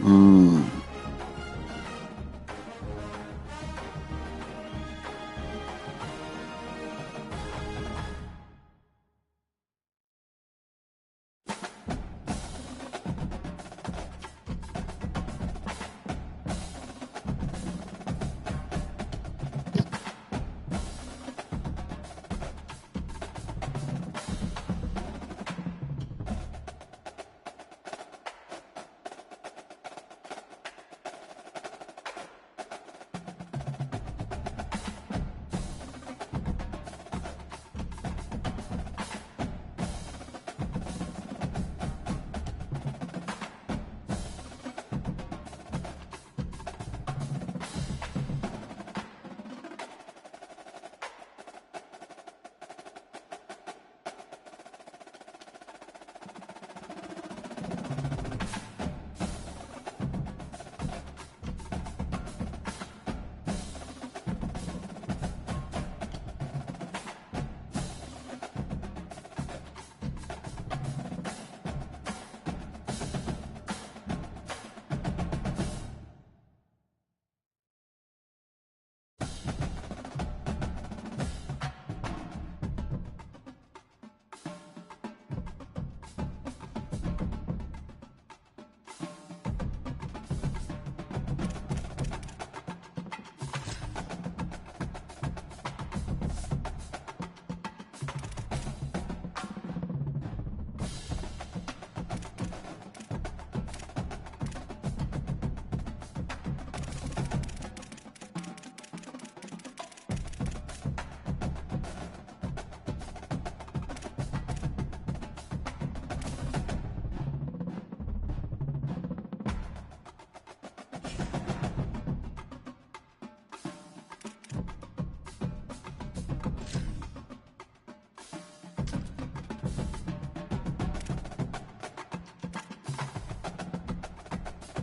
Mm.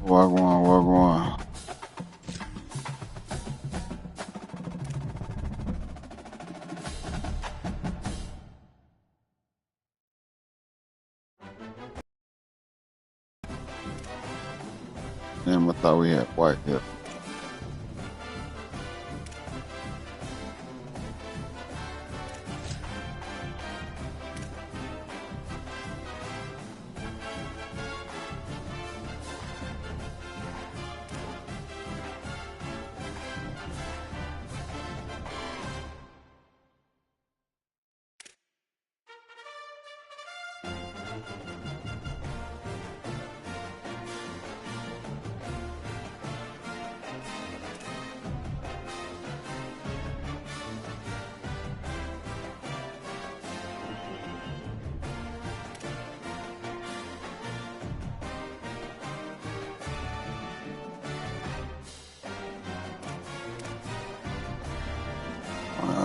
Wagwan. Damn, I thought we had white here.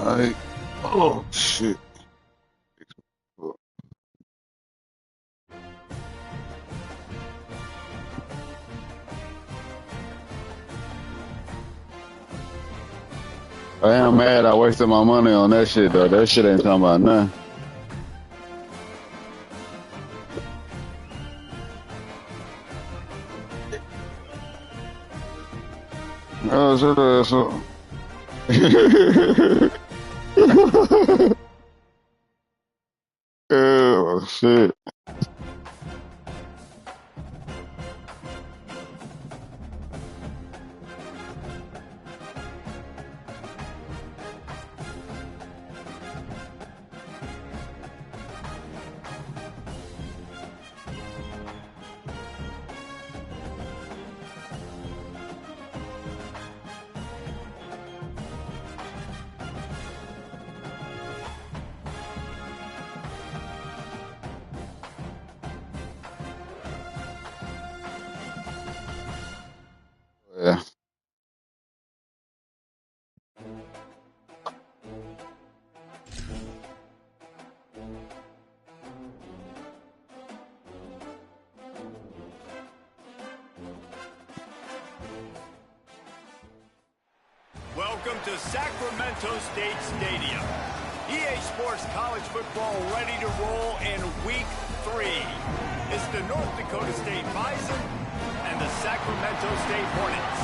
Alright. Oh, shit. I am mad I wasted my money on that shit, though. That shit ain't talking about nothing. Oh, shut ass up. Oh, shit. Yeah. Welcome to Sacramento State Stadium. EA Sports College Football ready to roll in Week 3. It's the North Dakota State Bison and the Sacramento State Hornets.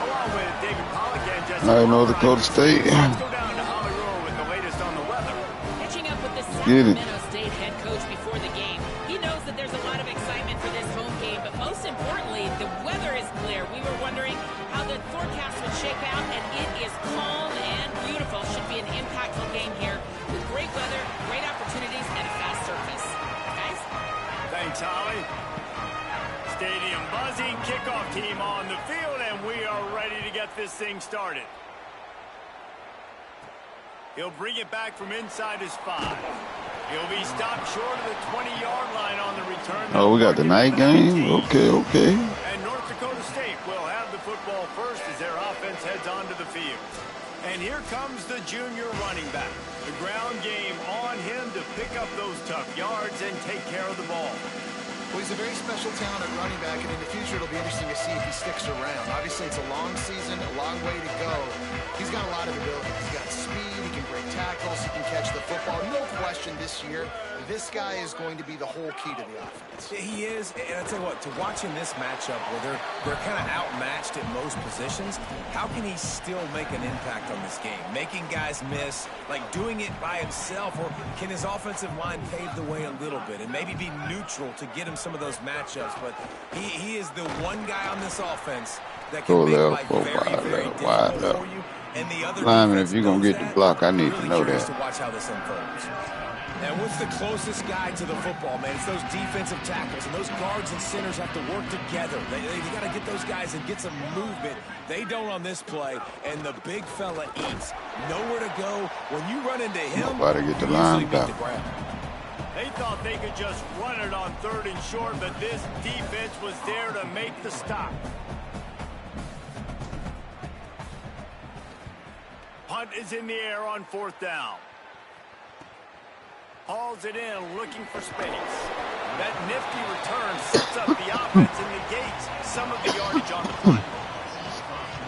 Along with David Pollock and Jesse All right, North Dakota State. Let's go down to Hollywood with the latest on the weather. Catching up with the Get it. Sacramento State head coach before the game. He knows that there's a lot of excitement for this home game, but most importantly, the weather is clear. We were wondering how the forecast would shake out, and it is calm and beautiful. Should be an impactful game here with great weather, great opportunities, and a fast surface. Guys? Thanks, Holly. Stadium buzzing, kickoff team on the field, and we are ready to get this thing started. He'll bring it back from inside his 5. He'll be stopped short of the 20-yard line on the return. Oh, we got the night game? Okay. And North Dakota State will have the football first as their offense heads onto the field. And here comes the junior running back. The ground game on him to pick up those tough yards and take care of the ball. Well, he's a very special talented running back, and in the future it'll be interesting to see if he sticks around. Obviously, it's a long season, a long way to go. He's got a lot of ability. He's got speed, he can break tackles, he can catch the football. No question this year, this guy is going to be the whole key to the offense. He is, and I tell you what, to watch in this matchup where they're kind of outmatched at most positions, how can he still make an impact on this game? Making guys miss, like doing it by himself, or can his offensive line pave the way a little bit and maybe be neutral to get him some of those matchups? But he is the one guy on this offense that can make life very difficult for you. And the other Lineman, if you're going to get the block, I need to know that. To watch how this unfolds. And what's the closest guy to the football, man? It's those defensive tackles, and those guards and centers have to work together. They got to get those guys and get some movement. They don't on this play, and the big fella eats. Nowhere to go. When you run into him, Nobody get the line back. They thought they could just run it on 3rd and short, but this defense was there to make the stop. Punt is in the air on 4th down. Hauls it in, looking for space. That nifty return sets up the offense and negates some of the yardage on the punt.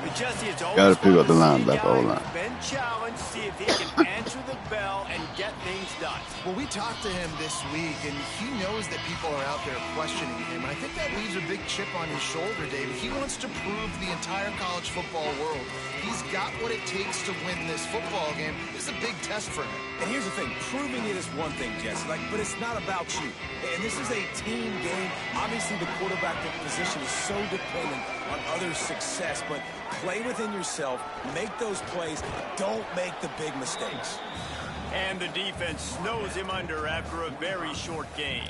But Jesse, it's always Gotta pick up the fun to see a linebacker, guy O-line. who's been challenged, see if he can answer the bell and get things done. Well, we talked to him this week, and he knows that people are out there questioning him. And I think that leaves a big chip on his shoulder, David. He wants to prove the entire college football world he's got what it takes to win this football game. This is a big test for him. And here's the thing, proving it is one thing, Jesse, but it's not about you. And this is a team game. Obviously, the quarterback position is so dependent on others' success, but play within yourself, make those plays, don't make the big mistakes. And the defense snows him under after a very short game.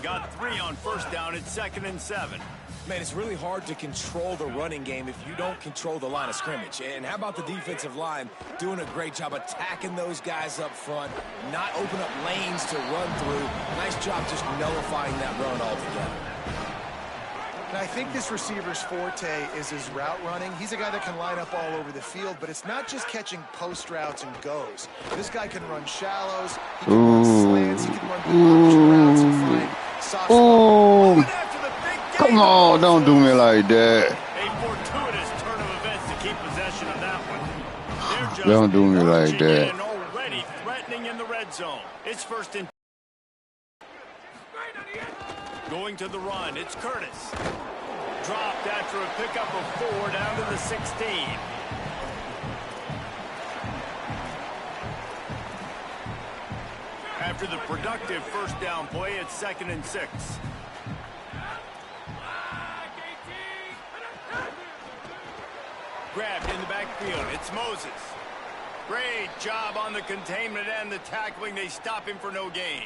Got 3 on 1st down at 2nd and 7. Man, it's really hard to control the running game if you don't control the line of scrimmage. And how about the defensive line doing a great job attacking those guys up front, not open up lanes to run through. Nice job just nullifying that run altogether. And I think this receiver's forte is his route running. He's a guy that can line up all over the field, but it's not just catching post routes and goes. This guy can run shallows, he can run slants, he can run option routes and find soft spots. Come on, don't do me like that. A fortuitous turn of events to keep possession of that one. They're just Don't do me like that. and already threatening in the red zone. It's 1st and going to the run. It's Curtis. Dropped after a pickup of 4 down to the 16. After the productive 1st down play, it's 2nd and 6. Grabbed in the backfield. It's Moses. Great job on the containment and the tackling. They stop him for no gain.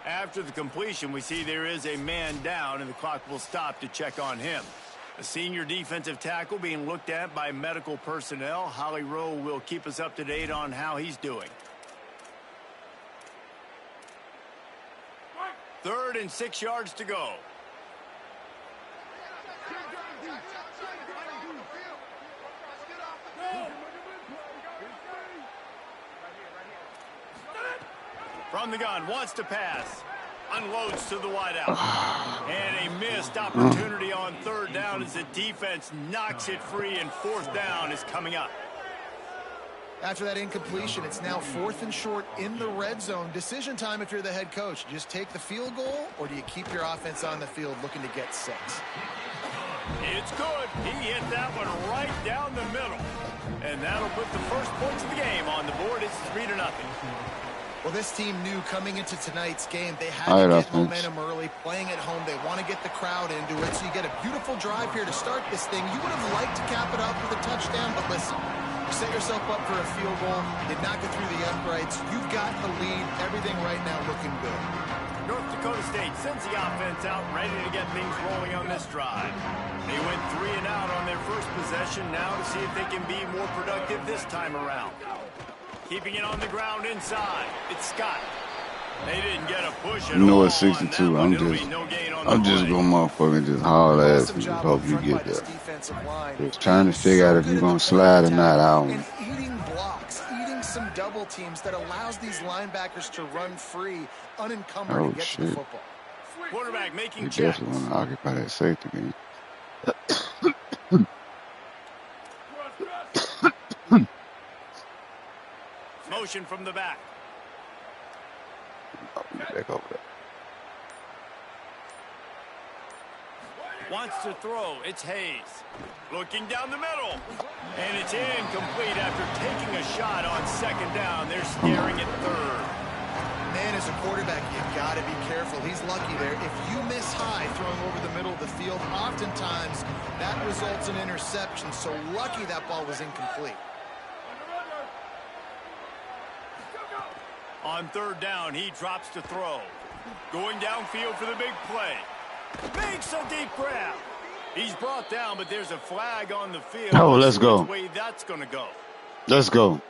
After the completion, we see there is a man down, and the clock will stop to check on him. A senior defensive tackle being looked at by medical personnel. Holly Rowe will keep us up to date on how he's doing. 3rd and 6 yards to go. From the gun, wants to pass. Unloads to the wideout. And a missed opportunity on 3rd down as the defense knocks it free, and 4th down is coming up. After that incompletion, it's now 4th and short in the red zone. Decision time if you're the head coach. Just take the field goal, or do you keep your offense on the field looking to get 6? It's good. He hit that one right down the middle. And that'll put the first points of the game on the board. It's 3-0. Well, this team knew coming into tonight's game they had to get momentum early, playing at home. They want to get the crowd into it, so you get a beautiful drive here to start this thing. You would have liked to cap it off with a touchdown, but listen, you set yourself up for a field goal. Did not get through the uprights. You've got the lead. Everything right now looking good. North Dakota State sends the offense out, ready to get things rolling on this drive. They went 3 and out on their first possession, now to see if they can be more productive this time around. Keeping it on the ground inside. It's Scott. They didn't get a push at all. You know it's 62. I'm just gonna motherfucking just haul ass and just hope you get there. Just trying to figure out if you're gonna slide or not out. And eating blocks, eating some double teams that allows these linebackers to run free, unencumbered, and get to the football. Quarterback making You checks. definitely want to occupy that safety game. Motion from the back. Back over there. Wants to throw. It's Hayes. Looking down the middle. And it's incomplete after taking a shot on 2nd down. They're staring at 3rd. Man, as a quarterback, you got to be careful. He's lucky there. If you miss high throwing over the middle of the field, oftentimes that results in interception. So lucky that ball was incomplete. On 3rd down, he drops to throw. Going downfield for the big play. Makes a deep grab. He's brought down, but there's a flag on the field. Oh, let's go. Which way that's going to go. Let's go.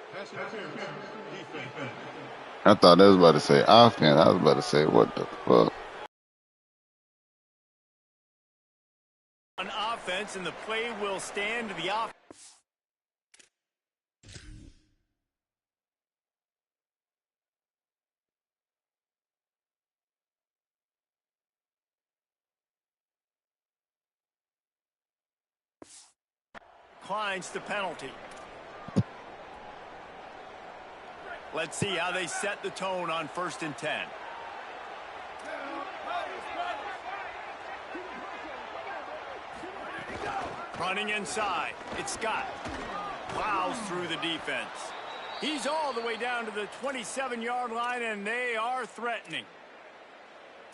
I thought that was about to say offense. I was about to say, what the fuck? On offense, and the play will stand to the offense. Declines the penalty. Let's see how they set the tone on 1st and 10. Running inside. It's Scott. Plows through the defense. He's all the way down to the 27-yard line, and they are threatening.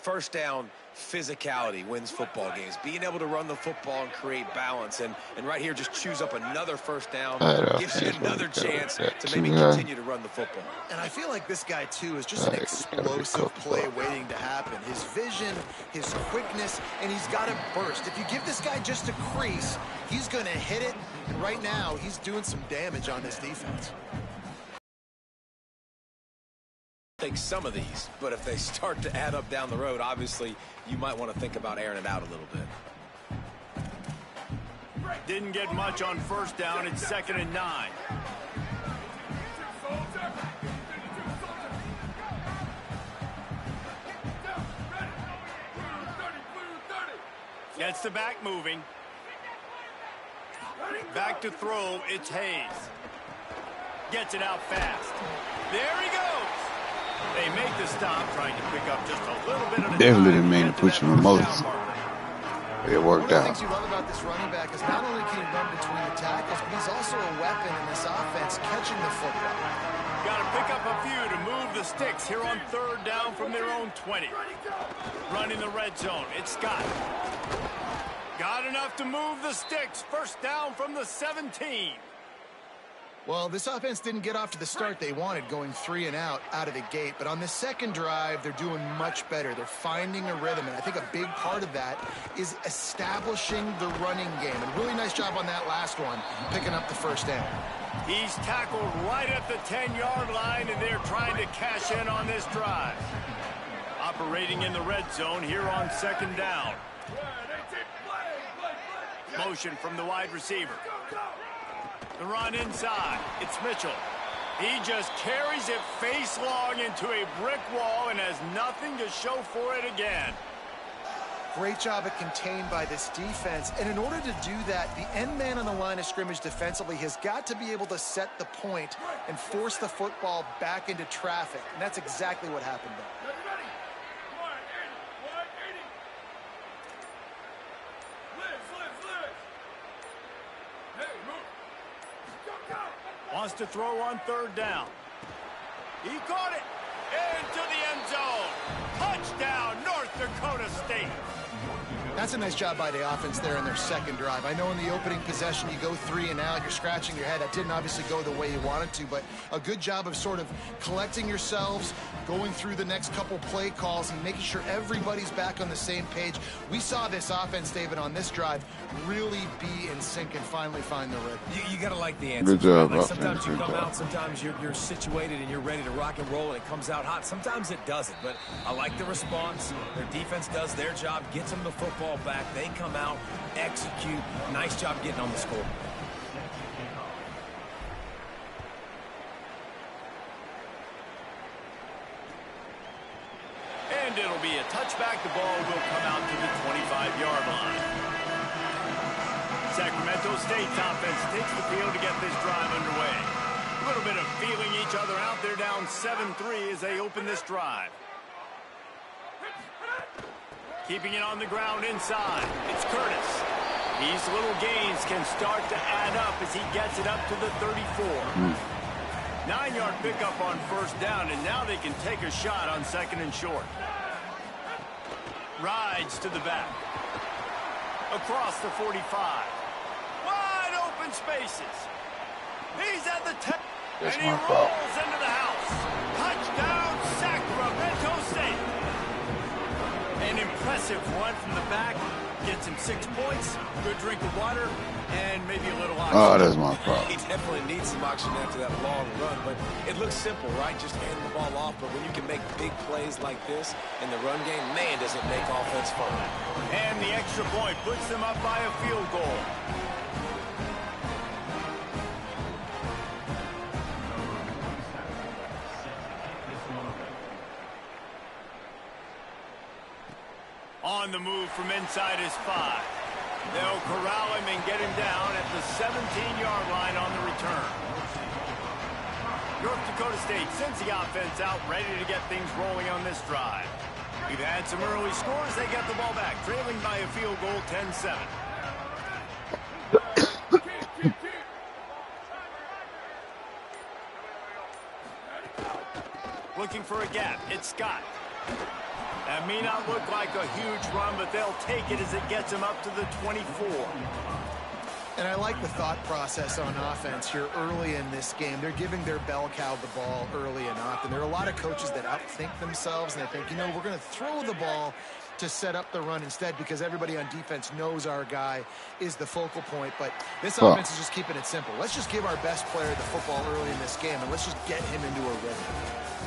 1st down, physicality wins football games. Being able to run the football and create balance. And right here, just choose up another 1st down. Gives you another chance to maybe continue to run the football. And I feel like this guy, too, is just an explosive play waiting to happen. His vision, his quickness, and he's got a burst. If you give this guy just a crease, he's going to hit it. And right now, he's doing some damage on this defense. Take some of these, but if they start to add up down the road, obviously you might want to think about airing it out a little bit. Didn't get much on 1st down. It's 2nd and 9. Gets the back moving. Back to throw. It's Hayes. Gets it out fast. There he goes. They make the stop, trying to pick up just a little bit of the Definitely didn't mean to put you in Moses. It worked out. One of the things you love about this running back is not only can he run between the tackles, but he's also a weapon in this offense, catching the football. Got to pick up a few to move the sticks here on 3rd down from their own 20. Running the red zone. It's Scott. Got enough to move the sticks. 1st down from the 17. Well, this offense didn't get off to the start they wanted, going 3 and out of the gate. But on the 2nd drive, they're doing much better. They're finding a rhythm, and I think a big part of that is establishing the running game. And really nice job on that last one, picking up the 1st down. He's tackled right at the 10-yard line, and they're trying to cash in on this drive. Operating in the red zone here on 2nd down. Motion from the wide receiver. The run inside. It's Mitchell. He just carries it face long into a brick wall and has nothing to show for it again. Great job at contained by this defense. And in order to do that, the end man on the line of scrimmage defensively has got to be able to set the point and force the football back into traffic. And that's exactly what happened there. Wants to throw on third down. He caught it into the end zone. Touchdown, North Dakota State. That's a nice job by the offense there in their second drive. I know in the opening possession you go 3 and out, you're scratching your head. That didn't obviously go the way you wanted to, but a good job of sort of collecting yourselves, going through the next couple play calls and making sure everybody's back on the same page. We saw this offense, David, on this drive really be in sync and finally find the rhythm. You got to like the answer. Good job. Like sometimes you come out, sometimes you're situated and you're ready to rock and roll and it comes out hot. Sometimes it doesn't, but I like the response. Their defense does their job, gets them the football back. They come out, execute. Nice job getting on the score. And it'll be a touchback. The ball will come out to the 25-yard line. Sacramento State's offense takes the field to get this drive underway. A little bit of feeling each other out. They're down 7-3 as they open this drive. Keeping it on the ground inside. It's Curtis. These little gains can start to add up as he gets it up to the 34. 9-yard pickup on first down, and now they can take a shot on second and short. Rides to the back. Across the 45. Wide open spaces. He's at the 10. And he rolls into the house. Touchdown, Sacramento State. An impressive run from the back. Gets him 6 points, good drink of water, and maybe a little oxygen. Oh, that's my problem. He definitely needs some oxygen after that long run, but it looks simple, right? Just hand the ball off, but when you can make big plays like this in the run game, man, does it make offense fun. And the extra point puts them up by a field goal. On the move from inside his 5. They'll corral him and get him down at the 17-yard line on the return. North Dakota State sends the offense out, ready to get things rolling on this drive. We've had some early scores. They get the ball back, trailing by a field goal, 10-7. Looking for a gap. It's Scott. That may not look like a huge run, but they'll take it as it gets them up to the 24. And I like the thought process on offense here early in this game. They're giving their bell cow the ball early and often. There are a lot of coaches that outthink themselves, and they think, you know, we're going to throw the ball to set up the run instead because everybody on defense knows our guy is the focal point. But this offense is just keeping it simple. Let's just give our best player the football early in this game, and let's just get him into a rhythm.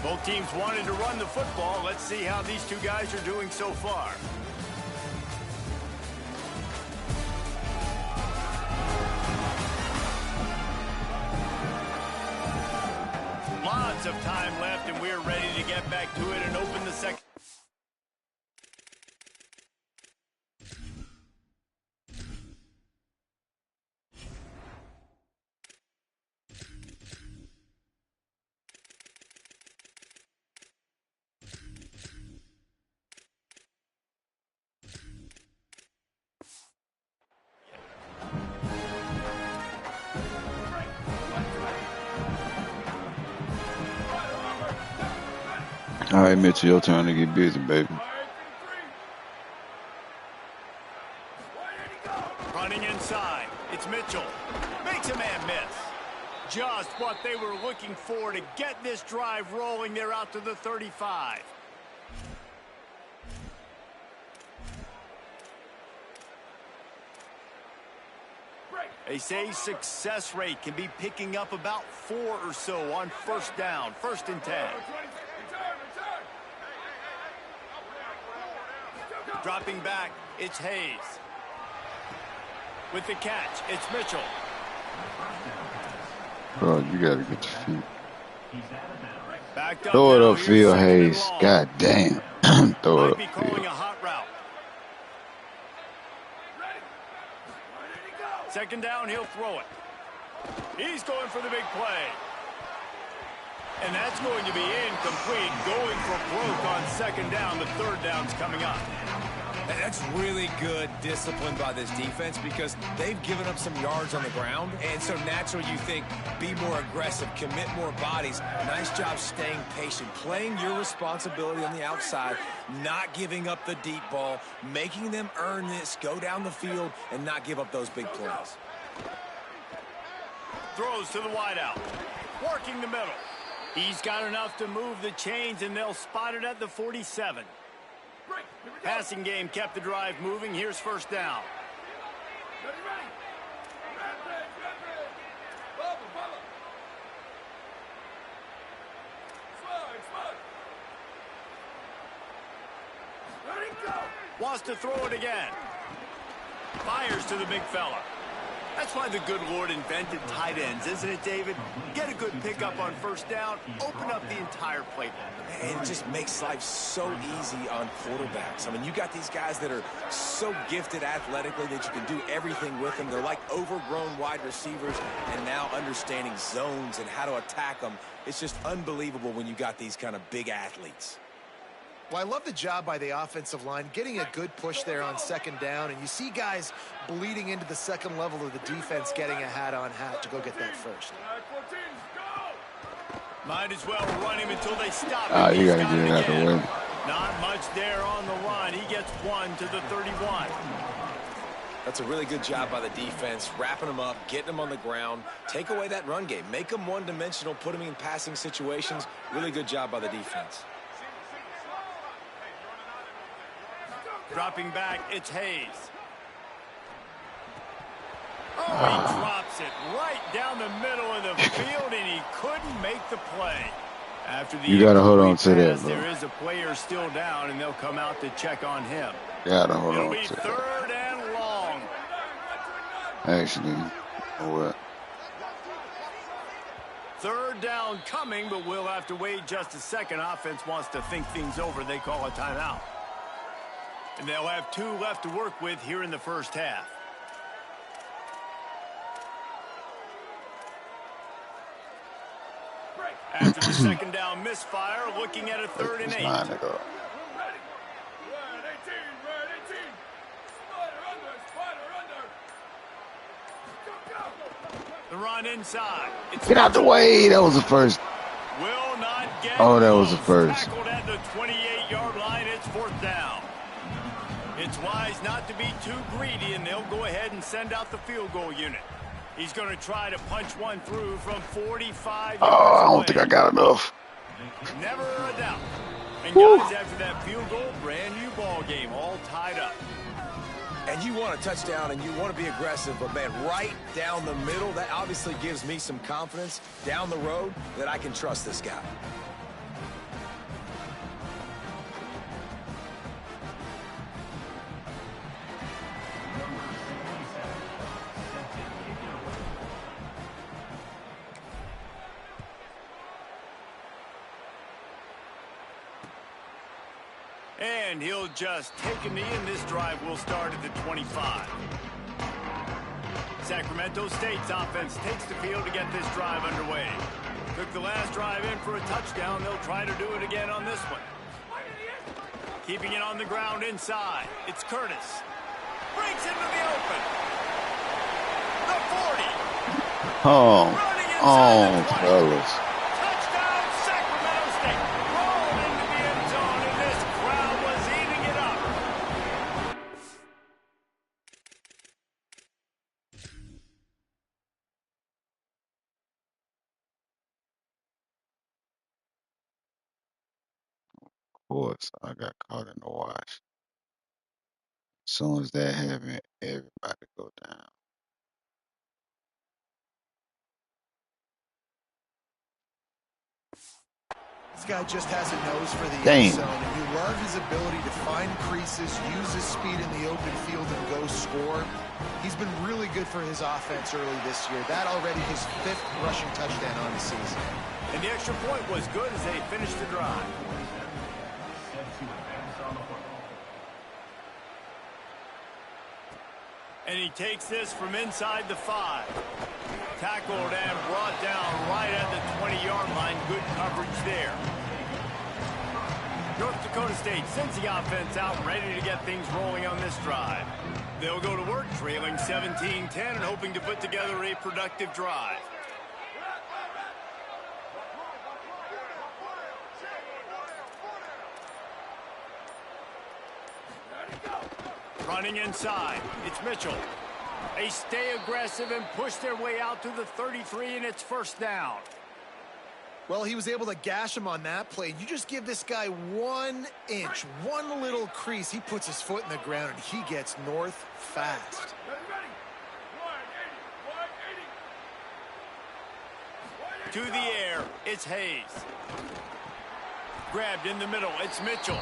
Both teams wanted to run the football. Let's see how these two guys are doing so far. Lots of time left, and we're ready to get back to it and open the second. All right, Mitchell, your turn to get busy, baby. Running inside. It's Mitchell. Makes a man miss. Just what they were looking for to get this drive rolling. They're out to the 35. They say success rate can be picking up about 4 or so on first down, 1st and 10. Dropping back, it's Hayes. With the catch, it's Mitchell. Bro, you got to get your feet. Backed up Throw it now, upfield, here's 2nd and Hayes. long. God damn. Throw Might it be calling upfield. a hot route. second down, he'll throw it. He's going for the big play. And that's going to be incomplete. Going for broke on second down. The third down's coming up. That's really good discipline by this defense because they've given up some yards on the ground. And so naturally you think, be more aggressive, commit more bodies. Nice job staying patient, playing your responsibility on the outside, not giving up the deep ball, making them earn this, go down the field, and not give up those big plays. Throws to the wideout. Working the middle. He's got enough to move the chains, and they'll spot it at the 47. Passing game kept the drive moving. Here's first down. Wants to throw it again. Fires to the big fella. That's why the good Lord invented tight ends, isn't it, David? Get a good pickup on first down, open up the entire playbook. And it just makes life so easy on quarterbacks. I mean, you got these guys that are so gifted athletically that you can do everything with them. They're like overgrown wide receivers, and now understanding zones and how to attack them. It's just unbelievable when you got these kind of big athletes. Well, I love the job by the offensive line, getting a good push there on second down, and you see guys bleeding into the second level of the defense, getting a hat-on-hat to go get that first. Might as well run him until they stop him. You got to get it out the way. Not much there on the line. He gets one to the 31. That's a really good job by the defense, wrapping them up, getting them on the ground, take away that run game, make them one-dimensional, put them in passing situations. Really good job by the defense. Dropping back, it's Hayes. Oh, he drops it right down the middle of the field, and he couldn't make the play. After the you got to hold on to that, bro. There is a player still down, and they'll come out to check on him. Got to hold It'll on be to that. third and long. Actually, what? Third down coming, but we'll have to wait just a second. Offense wants to think things over. They call a timeout. And they'll have 2 left to work with here in the first half. After the second down misfire, looking at a 3rd and 8. The run inside. Get out the way. That was the first. Will not get Oh, that was the first. Tackled at the 28-yard line. It's 4th down. It's wise not to be too greedy, and they'll go ahead and send out the field goal unit. He's going to try to punch one through from 45 yards I don't away. think I got enough. Never a doubt. And guys, after that field goal, brand new ball game, all tied up. And you want a touchdown and you want to be aggressive, but man, right down the middle, that obviously gives me some confidence down the road that I can trust this guy. And he'll just take a knee, and this drive will start at the 25. Sacramento State's offense takes the field to get this drive underway. Took the last drive in for a touchdown. They'll try to do it again on this one. Keeping it on the ground inside. It's Curtis. Breaks into the open. The 40. Fellas. Touchdown, Sacramento State. Rolled into the end zone, and this crowd was eating it up. Of course, I got caught in the wash. As soon as that happened, everybody go down. This guy just has a nose for the Damn. end zone, and you love his ability to find creases, use his speed in the open field, and go score. He's been really good for his offense early this year. That already his 5th rushing touchdown on the season. And the extra point was good as they finished the drive. And he takes this from inside the 5. Tackled and brought down right at the 20-yard line. Good coverage there. North Dakota State sends the offense out, ready to get things rolling on this drive. They'll go to work, trailing 17-10 and hoping to put together a productive drive. Running inside, it's Mitchell. They stay aggressive and push their way out to the 33, and it's first down. Well, he was able to gash him on that play. You just give this guy 1 inch, one little crease. He puts his foot in the ground, and he gets north fast. To the air, it's Hayes. Grabbed in the middle, it's Mitchell.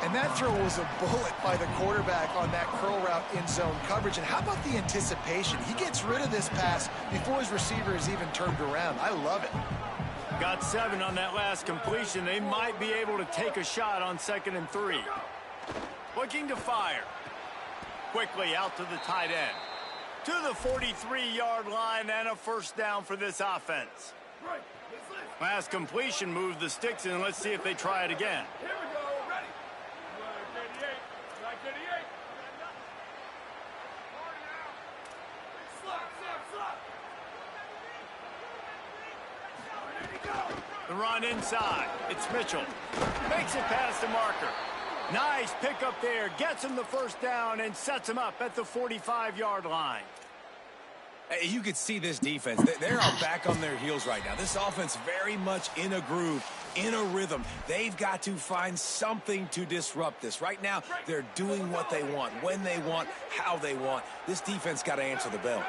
And that throw was a bullet by the quarterback on that curl route in zone coverage. And how about the anticipation? He gets rid of this pass before his receiver is even turned around. I love it. Got 7 on that last completion. They might be able to take a shot on 2nd and 3. Looking to fire. Quickly out to the tight end. To the 43-yard line and a first down for this offense. Last completion moved the sticks in. Let's see if they try it again. The run inside. It's Mitchell. Makes it past the marker. Nice pickup there. Gets him the first down and sets him up at the 45-yard line. Hey, you could see this defense. They're back on their heels right now. This offense very much in a groove, in a rhythm. They've got to find something to disrupt this. Right now, they're doing what they want, when they want, how they want. This defense got to answer the bell.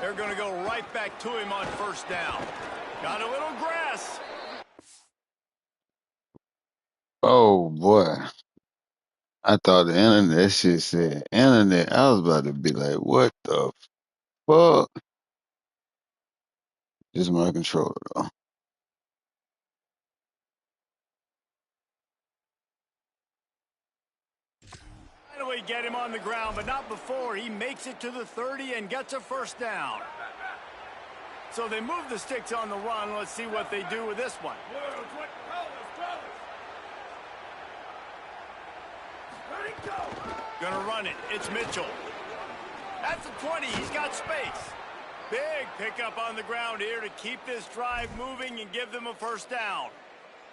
They're going to go right back to him on first down. Got a little grass. Oh, boy. I thought the internet, that shit said internet. I was about to be like, what the fuck? This is my controller, though. Finally get him on the ground, but not before he makes it to the 30 and gets a first down. So they move the sticks on the run. Let's see what they do with this one. Gonna run it. It's Mitchell. At the 20, he's got space. Big pickup on the ground here to keep this drive moving and give them a first down.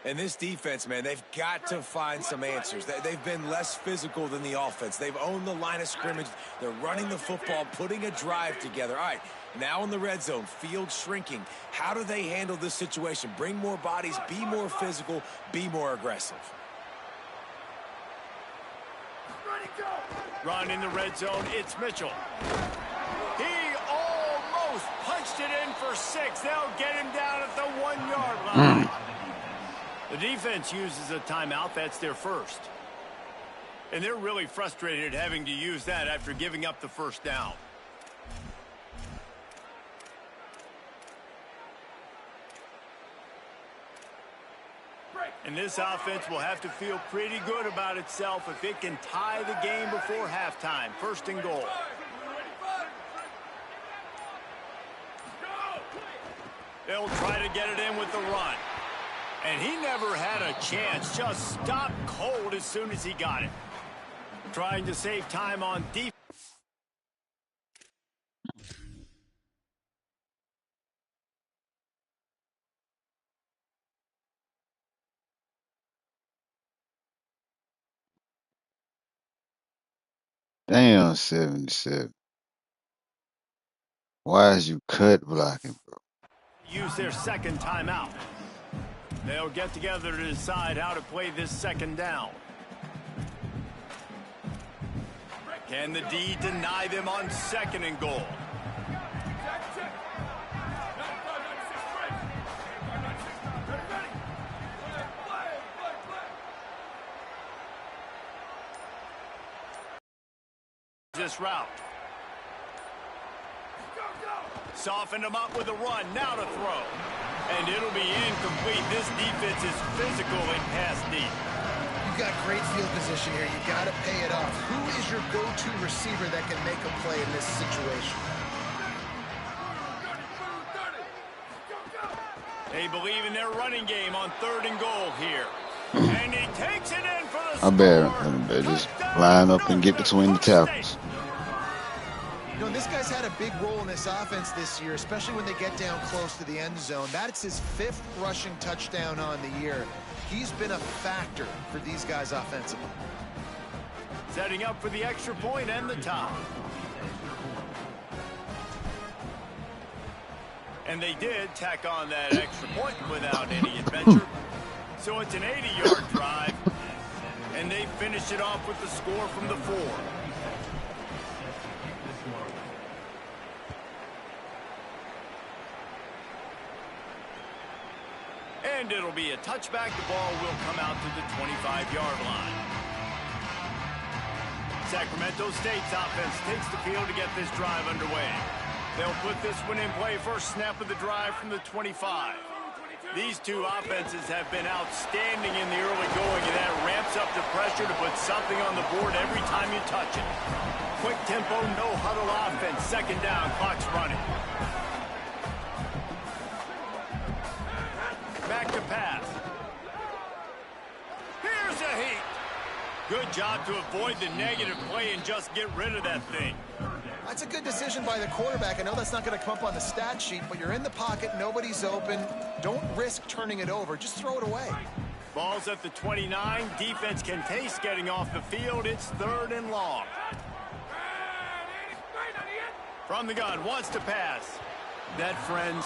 And this defense, man, they've got to find some answers. They've been less physical than the offense. They've owned the line of scrimmage. They're running the football, putting a drive together. All right, now in the red zone, field shrinking. How do they handle this situation? Bring more bodies, be more physical, be more aggressive. Run in the red zone, it's Mitchell. He almost punched it in for 6. They'll get him down at the 1-yard line. The defense uses a timeout. That's their first. And they're really frustrated having to use that after giving up the first down. And this offense will have to feel pretty good about itself if it can tie the game before halftime. First and goal. They'll try to get it in with the run. And he never had a chance. Just stopped cold as soon as he got it. Trying to save time on defense. Damn, 77. Why is you cut blocking, bro? Use their second timeout. They'll get together to decide how to play this second down. Can the D deny them on second and goal? This route. Softened him up with a run. Now to throw. And it'll be incomplete. This defense is physical and pass deep. You've got great field position here. You got to pay it off. Who is your go-to receiver that can make a play in this situation? They believe in their running game on 3rd and goal here. And he takes it in for the I score. better just line up and get between the tackles. You know, this guy's had a big role in this offense this year, especially when they get down close to the end zone. That's his 5th rushing touchdown on the year. He's been a factor for these guys offensively. Setting up for the extra point and the top. And they did tack on that extra point without any adventure. So it's an 80-yard drive. And they finish it off with the score from the 4. And it'll be a touchback. The ball will come out to the 25-yard line. Sacramento State's offense takes the field to get this drive underway. They'll put this one in play. First snap of the drive from the 25. These two offenses have been outstanding in the early going, and that ramps up the pressure to put something on the board every time you touch it. Quick tempo, no huddle offense. 2nd down, clock's running. Back to pass. Here's a heat. Good job to avoid the negative play and just get rid of that thing. That's a good decision by the quarterback. I know that's not going to come up on the stat sheet, but you're in the pocket, nobody's open. Don't risk turning it over. Just throw it away. Ball's at the 29. Defense can taste getting off the field. It's 3rd and long. From the gun, wants to pass. That, friends,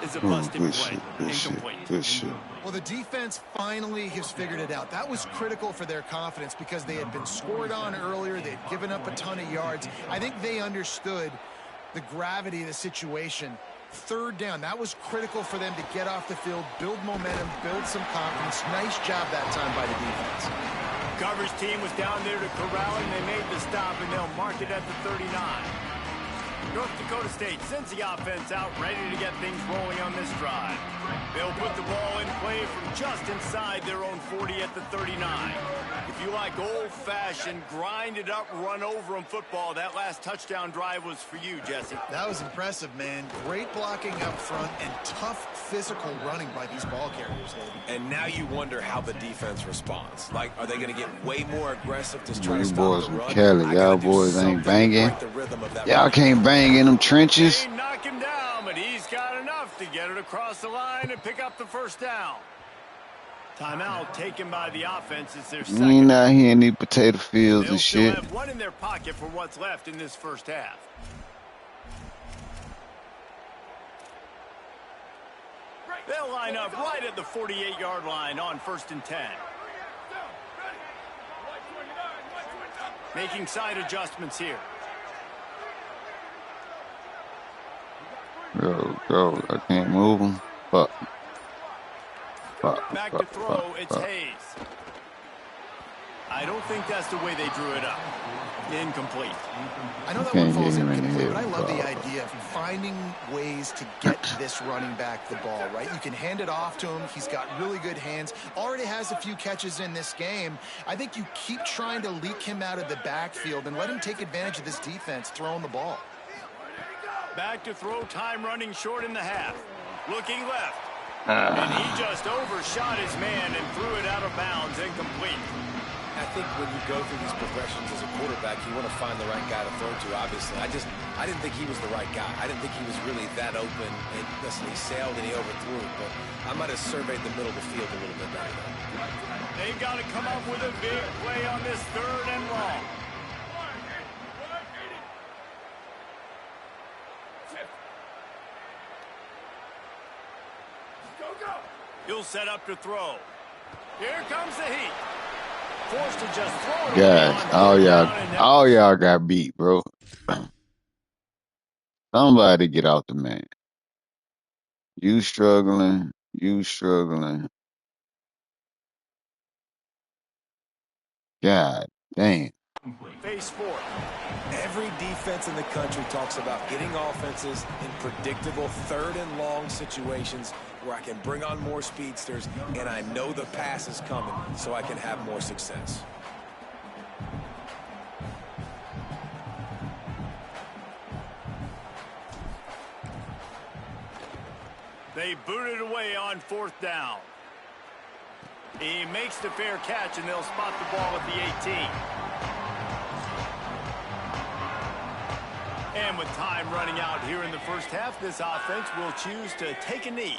is a busted play. Incomplete. Well, the defense finally has figured it out. That was critical for their confidence because they had been scored on earlier. They had given up a ton of yards. I think they understood the gravity of the situation. 3rd down, that was critical for them to get off the field, build momentum, build some confidence. Nice job that time by the defense. Coverage team was down there to corral it, and they made the stop, and they'll mark it at the 39. North Dakota State sends the offense out, ready to get things rolling on this drive. They'll put the ball in play from just inside their own 40 at the 39. If you like old-fashioned, grind-it-up, run-over-'em football, that last touchdown drive was for you, Jesse. That was impressive, man. Great blocking up front and tough physical running by these ball carriers, David. And now you wonder how the defense responds. Like, are they going to get way more aggressive to try to You stop boys the from run? Cali, y'all boys ain't banging. Y'all can't bang in them trenches. They knock him down, but he's got enough to get it across the line and pick up the 1st down. Timeout taken by the offense. It's their 2nd. You ain't out here in these potato fields They'll and still shit. have one in their pocket for what's left in this 1st half. They'll line up right at the 48-yard line on 1st and 10. Making side adjustments here. Go. I can't move them. Fuck. Back to throw, it's Hayes. I don't think that's the way they drew it up. Incomplete. I know that one falls incomplete, but I love the idea of finding ways to get this running back the ball, right? You can hand it off to him. He's got really good hands. Already has a few catches in this game. I think you keep trying to leak him out of the backfield and let him take advantage of this defense throwing the ball. Back to throw, time running short in the half. Looking left. And he just overshot his man and threw it out of bounds, incomplete. I think when you go through these progressions as a quarterback, you want to find the right guy to throw to, obviously. I didn't think he was the right guy. I didn't think he was really that open. And listen, he sailed and he overthrew it, but I might have surveyed the middle of the field a little bit better. They've got to come up with a big play on this 3rd and long. He'll set up to throw. Here comes the heat. Forced to just throw it. Guys, all y'all got beat, bro. Somebody get out the man. You struggling. God damn. Face fourth. Every defense in the country talks about getting offenses in predictable 3rd and long situations where I can bring on more speedsters and I know the pass is coming so I can have more success. They boot it away on 4th down. He makes the fair catch, and they'll spot the ball at the 18. And with time running out here in the first half, this offense will choose to take a knee.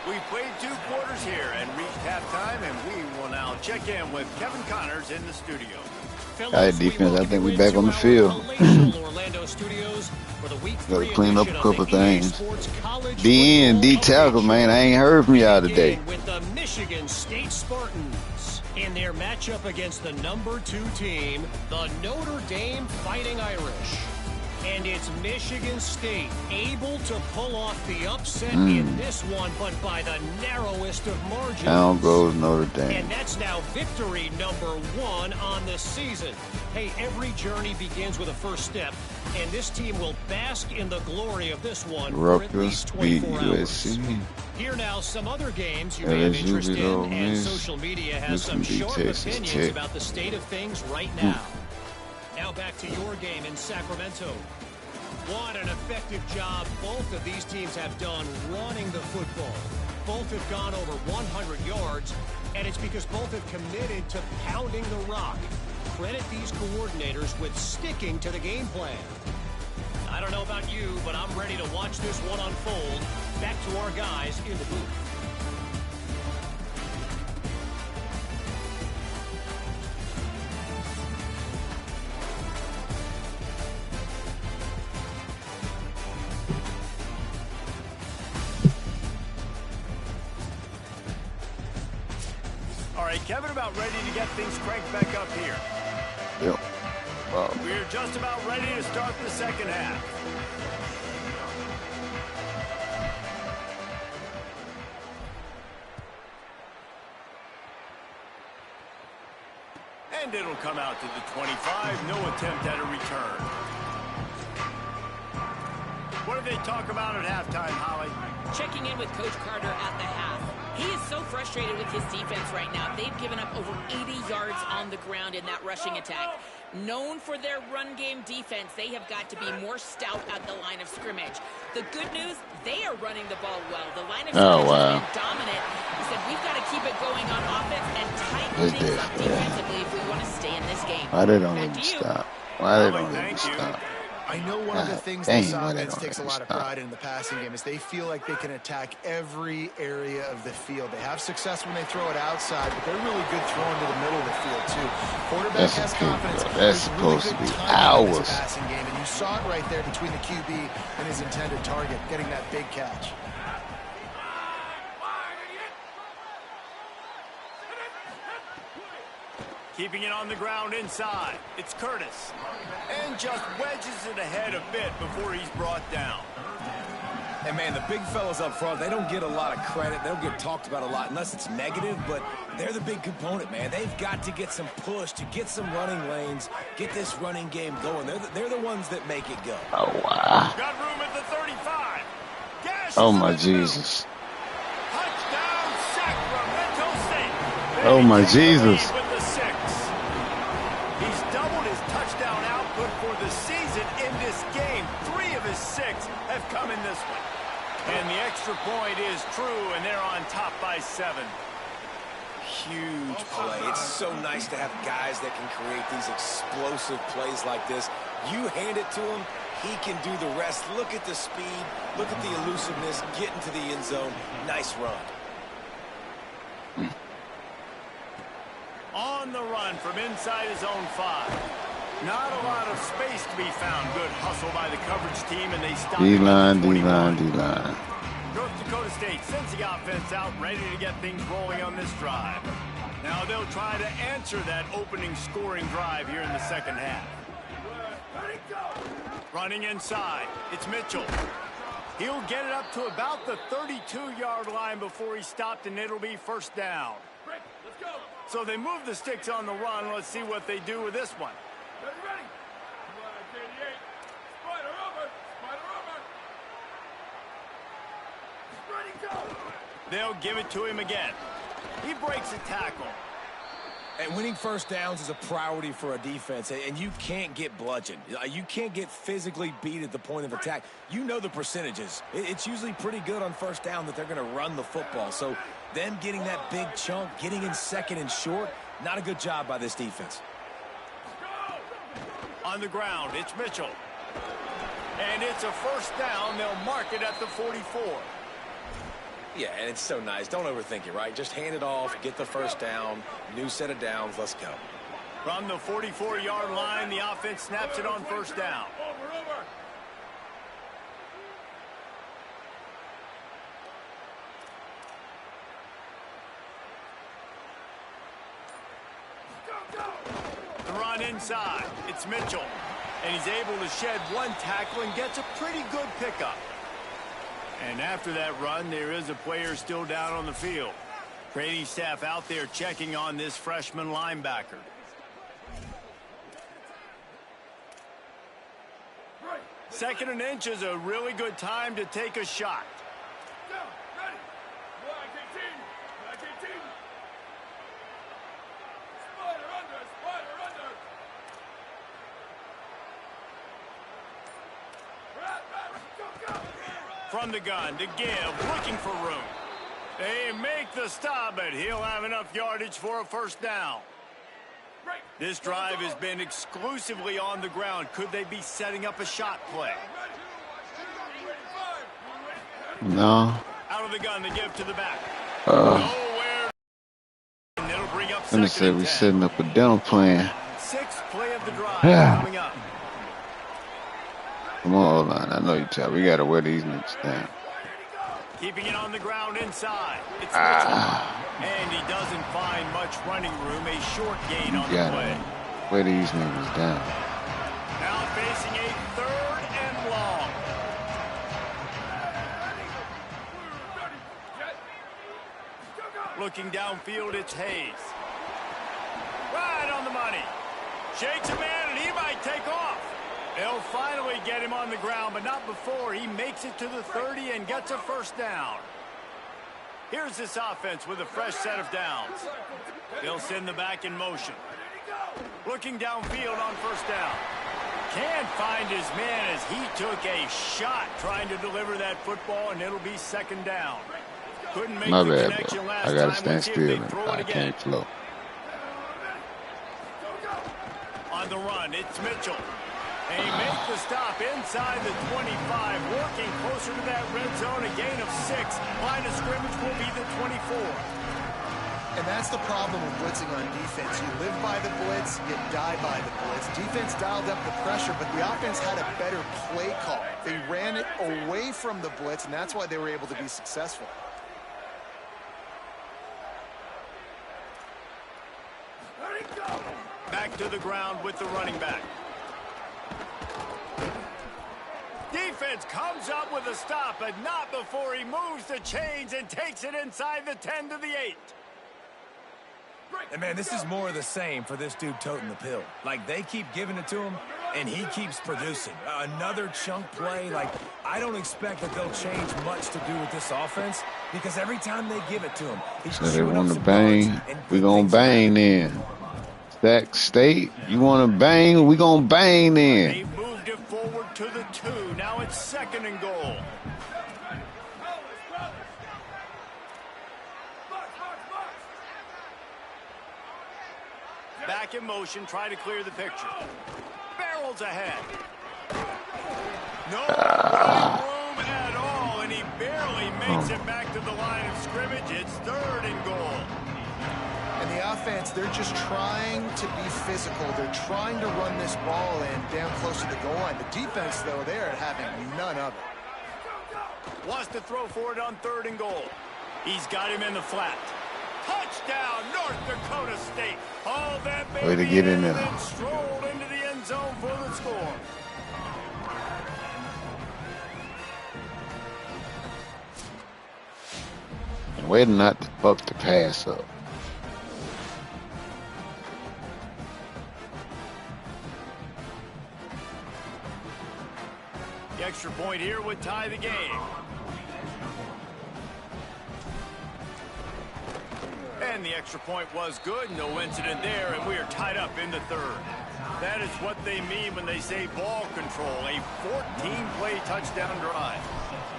We played 2 quarters here and reached halftime, and we will now check in with Kevin Connors in the studio. All right, defense, I think we back on the field. Got to clean up a couple things. D tackle, man, I ain't heard from y'all today. With the Michigan State Spartans in their matchup against the number 2 team, the Notre Dame Fighting Irish. And it's Michigan State able to pull off the upset in this one, but by the narrowest of margins. Down goes Notre Dame. And that's now victory number 1 on the season. Hey, every journey begins with a first step, and this team will bask in the glory of this one for at least 24 hours. Here now, some other games you may have interest in, and social media has some sharp opinions about the state of things right now. Now back to your game in Sacramento. What an effective job both of these teams have done running the football. Both have gone over 100 yards, and it's because both have committed to pounding the rock. Credit these coordinators with sticking to the game plan. I don't know about you, but I'm ready to watch this one unfold. Back to our guys in the booth. All right, Kevin, about ready to get things cranked back up here. Yep. Wow. We're just about ready to start the second half. And it'll come out to the 25. No attempt at a return. What did they talk about at halftime, Holly? Checking in with Coach Carter at the half. He is so frustrated with his defense right now. They've given up over 80 yards on the ground in that rushing attack. Known for their run game defense, they have got to be more stout at the line of scrimmage. The good news, they are running the ball well. The line of scrimmage has been dominant. He said, we've got to keep it going on offense and tighten things up defensively if we want to stay in this game. Why they don't let me stop? Why they don't let me stop? I know one of the things this offense takes a lot of pride in the passing game is they feel like they can attack every area of the field. They have success when they throw it outside, but they're really good throwing to the middle of the field, too. Quarterback has confidence. That's supposed to be ours. Passing game, and you saw it right there between the QB and his intended target, getting that big catch. Keeping it on the ground inside. It's Curtis. And just wedges it ahead a bit before he's brought down. And, man, the big fellas up front, they don't get a lot of credit. They don't get talked about a lot unless it's negative, but they're the big component, man. They've got to get some push to get some running lanes, get this running game going. They're the ones that make it go. Oh, wow. Got room at the 35. Oh, my Jesus. Touchdown, Sacramento State. Oh, my Jesus. Have come in this one. And the extra point is true, and they're on top by 7. Huge play. It's so nice to have guys that can create these explosive plays like this. You hand it to him, he can do the rest. Look at the speed. Look at the elusiveness. Get into the end zone. Nice run. On the run from inside his own 5. Not a lot of space to be found. Good hustle by the coverage team, and they stop. D-line. North Dakota State sends the offense out, ready to get things rolling on this drive. Now they'll try to answer that opening scoring drive here in the second half. Running inside, it's Mitchell. He'll get it up to about the 32-yard line before he stopped, and it'll be first down. Let's go. So they move the sticks on the run. Let's see what they do with this one. Ready? Come on, 88. Spider over. Ready, go. They'll give it to him again. He breaks a tackle. And winning first downs is a priority for a defense, and you can't get bludgeoned. You can't get physically beat at the point of attack. You know the percentages. It's usually pretty good on first down that they're going to run the football. So them getting that big chunk, getting in second and short, not a good job by this defense. On the ground, it's Mitchell. And it's a first down. They'll mark it at the 44. Yeah, and it's so nice. Don't overthink it, right? Just hand it off, get the first down, new set of downs, let's go. From the 44-yard line, the offense snaps it on first down. Over. Go. The run inside. It's Mitchell. And he's able to shed one tackle and gets a pretty good pickup. And after that run, there is a player still down on the field. Training staff out there checking on this freshman linebacker. Second and inch is a really good time to take a shot. Down, ready. Black 18. Spider under. Go. From the gun to give, looking for room. They make the stop, but he'll have enough yardage for a first down. This drive has been exclusively on the ground. Could they be setting up a shot play? No. Out of the gun to give to the back. Nowhere. And it'll bring up I'm gonna say we're setting up a dental plan. Sixth play of the drive coming up. Come on, line. I know you tell. We gotta wear these niggas down. Keeping it on the ground inside. It's Mitchell. And he doesn't find much running room. A short gain on the play. Wear these niggas down. Now facing a third and long. Looking downfield, it's Hayes. Right on the money. Shakes a man, and he might take off. They'll finally get him on the ground, but not before he makes it to the 30 and gets a first down. Here's this offense with a fresh set of downs. They'll send the back in motion. Looking downfield on first down. Can't find his man as he took a shot trying to deliver that football, and it'll be second down. Couldn't make My the bad, connection bro. last I gotta time. stand still. I can't flow. On the run, it's Mitchell. They make the stop inside the 25, working closer to that red zone, a gain of 6. Line of scrimmage will be the 24. And that's the problem with blitzing on defense. You live by the blitz, you die by the blitz. Defense dialed up the pressure, but the offense had a better play call. They ran it away from the blitz, and that's why they were able to be successful. Back to the ground with the running back. Defense comes up with a stop, but not before he moves the chains and takes it inside the 10 to the 8. And, man, this is more of the same for this dude toting the pill. Like, they keep giving it to him, and he keeps producing. Another chunk play. Like, I don't expect that they'll change much to do with this offense because every time they give it to him, he's So they want to bang. We gonna bang then. Sac State, you want to bang? We gonna bang then. They moved it forward to the 2. Now it's second and goal. Back in motion, try to clear the picture. Barrels ahead. No room at all, and he barely makes it back to the line of scrimmage. It's third and goal. And the offense, they're just trying to be physical. They're trying to run this ball in down close to the goal line. The defense, though, they're having none of it. Wants to throw for it on third and goal. He's got him in the flat. Touchdown, North Dakota State. All that baby Way to get in there. and strolled into the end zone for the score. Way to not to fuck the pass up. The extra point here would tie the game. And the extra point was good. No incident there, and we are tied up in the third. That is what they mean when they say ball control. A 14-play touchdown drive.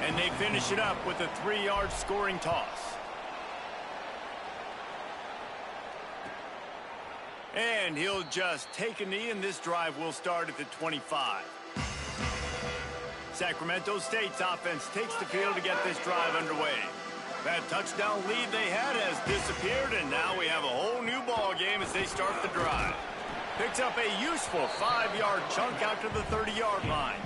And they finish it up with a 3-yard scoring toss. And he'll just take a knee, and this drive will start at the 25. Sacramento State's offense takes the field to get this drive underway. That touchdown lead they had has disappeared, and now we have a whole new ball game as they start the drive. Picks up a useful 5-yard chunk out to the 30-yard line.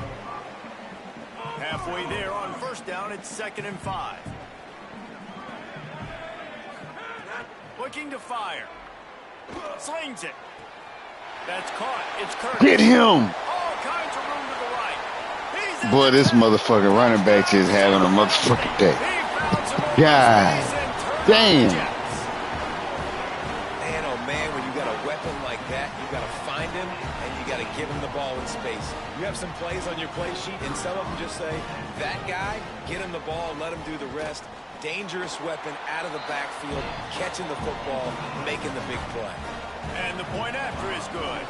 Halfway there on first down, it's 2nd and 5. Looking to fire. Slings it. That's caught. It's Curtis. Get him! All kinds of room to the right. He's Boy, this motherfucking running back is having a motherfucking day. God damn. Man, oh man, when you got a weapon like that, you got to find him and you got to give him the ball in space. You have some plays on your play sheet, and some of them just say, that guy, get him the ball, let him do the rest. Dangerous weapon out of the backfield, catching the football, making the big play. And the point after is good.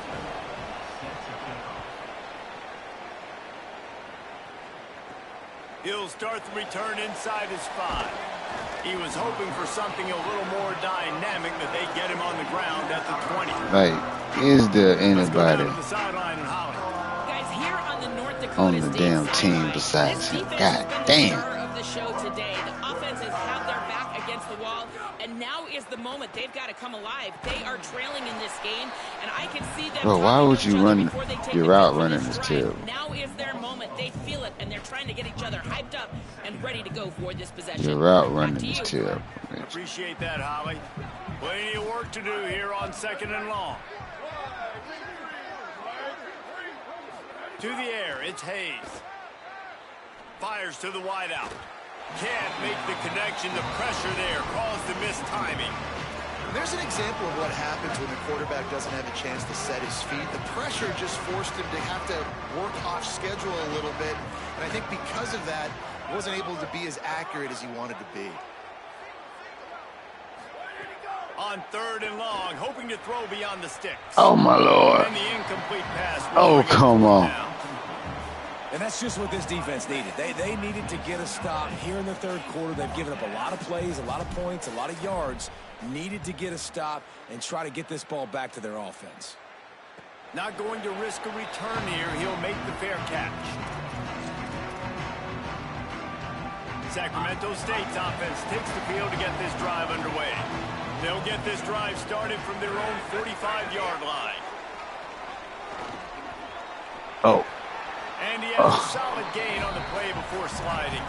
He'll start the return inside his 5. He was hoping for something a little more dynamic, that they get him on the ground at the 20. Like, is there anybody Guys, here on the North Dakota on the State damn sideline, team besides him? God damn. of the show today. The offense has had their back against the wall, and now is the moment they've got to come alive. They are trailing in this game, and I can see them. Bro, why would you run your route running this this terrible? Now is their moment. They feel it, and they're trying to get each other hyped up and ready to go for this possession. Your route running is terrible. Appreciate that, Holly. Plenty of work to do here on 2nd and long. To the air, it's Hayes. Fires to the wideout. Can't make the connection. The pressure there caused the missed timing. There's an example of what happens when the quarterback doesn't have a chance to set his feet. The pressure just forced him to have to work off schedule a little bit. And I think because of that, he wasn't able to be as accurate as he wanted to be. On 3rd and long, hoping to throw beyond the sticks. Oh, my Lord. And the incomplete pass. Oh, come on. And that's just what this defense needed. They needed to get a stop here in the 3rd quarter. They've given up a lot of plays, a lot of points, a lot of yards. Needed to get a stop and try to get this ball back to their offense. Not going to risk a return here. He'll make the fair catch. Sacramento State's offense takes the field to get this drive underway. They'll get this drive started from their own 45-yard line. Oh. And he has a solid gain on the play before sliding.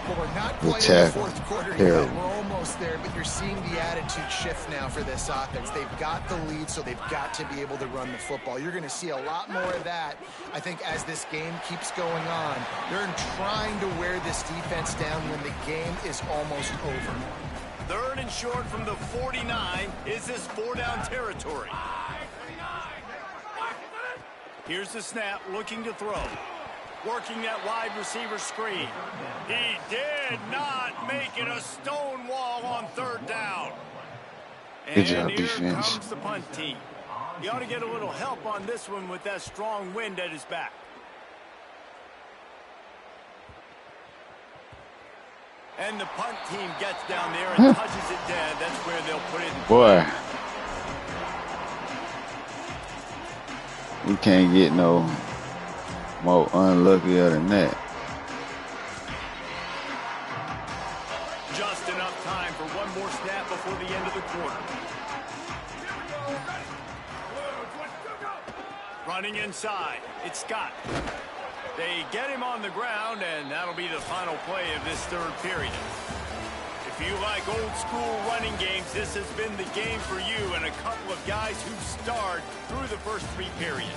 Well, we're not quite in the 4th quarter yet. We're almost there, but you're seeing the attitude shift now for this offense. They've got the lead, so they've got to be able to run the football. You're going to see a lot more of that, I think, as this game keeps going on. They're trying to wear this defense down when the game is almost over. 3rd and short from the 49. Is this 4-down territory? Here's the snap, looking to throw. Working that wide receiver screen. He did not make it a stone wall on 3rd down. Good job, here defense. comes the punt team. He ought to get a little help on this one with that strong wind at his back. And the punt team gets down there and touches it dead. That's where they'll put it in play. Boy. We can't get no more unluckier than that. Just enough time for one more snap before the end of the quarter. Running inside, it's Scott. They get him on the ground, and that'll be the final play of this 3rd period. If you like old school running games, this has been the game for you and a couple of guys who starred through the first 3 periods.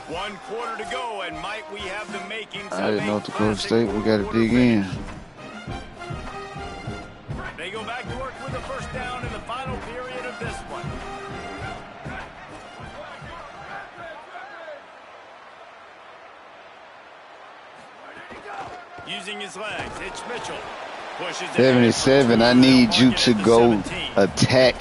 1 quarter to go, and might we have the makings All right, of North a Dakota classic State, we got to fourth-quarter dig in. finish. They go back to work with a first down in the final period of this one. Using his legs, it's Mitchell. Pushes 77, I need you to go attack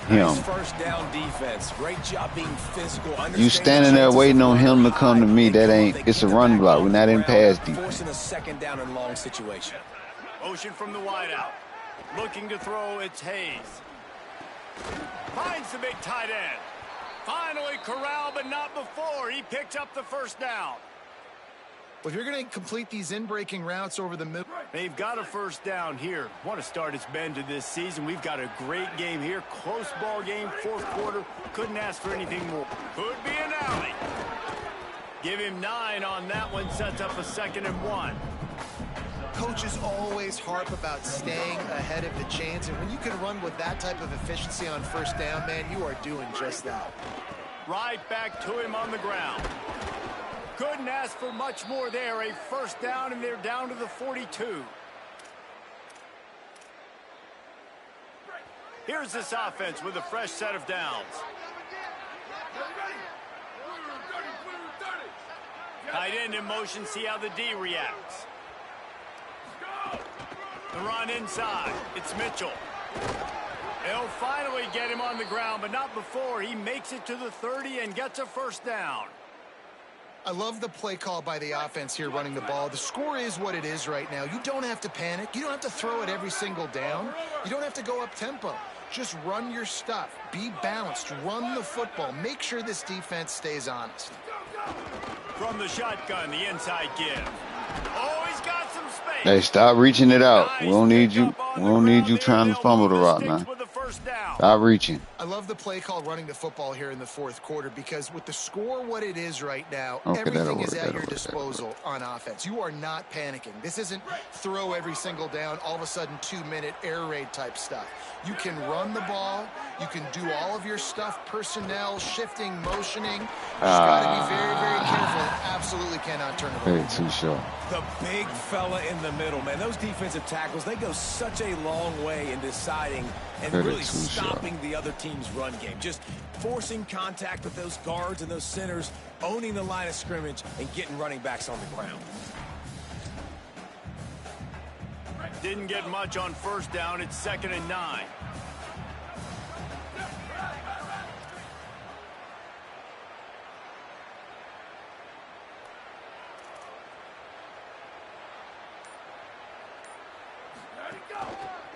him. First down defense. Great job being physical. You standing there waiting on him to come to me. That ain't, it's a run block. We're not in pass defense. Forcing a second down and long situation. Motion from the wideout. Looking to throw, it's Hayes. Finds the big tight end. Finally corralled, but not before. He picks up the first down. Well, if you're going to complete these in-breaking routes over the middle. They've got a first down here. What a start it's been to this season. We've got a great game here. Close ball game, fourth quarter. Couldn't ask for anything more. Could be an alley. Give him 9 on that one. Sets up a 2nd and 1. Coaches always harp about staying ahead of the chains, and when you can run with that type of efficiency on first down, man, you are doing just that. Right back to him on the ground. Couldn't ask for much more there. A first down, and they're down to the 42. Here's this offense with a fresh set of downs. Tight end in motion, see how the D reacts. The run inside. It's Mitchell. They'll finally get him on the ground, but not before. He makes it to the 30 and gets a first down. I love the play call by the offense here running the ball. The score is what it is right now. You don't have to panic. You don't have to throw it every single down. You don't have to go up tempo. Just run your stuff. Be balanced. Run the football. Make sure this defense stays honest. From the shotgun, the inside give. Oh, he's got some space. Hey, stop reaching it out. We don't need you. We don't need you trying to fumble the rock, man. Stop reaching. I love the play call running the football here in the fourth quarter because with the score what it is right now, Okay, everything is at your disposal on offense. You are not panicking. This isn't throw every single down, all of a sudden 2-minute air raid type stuff. You can run the ball. You can do all of your stuff, personnel, shifting, motioning. You just got to be very, very careful. Absolutely cannot turn it over. Hey, too short. The big fella in the middle, man. Those defensive tackles, they go such a long way in deciding and really stopping the other team's run game. Just forcing contact with those guards and those centers, owning the line of scrimmage, and getting running backs on the ground. Didn't get much on first down. It's 2nd and 9.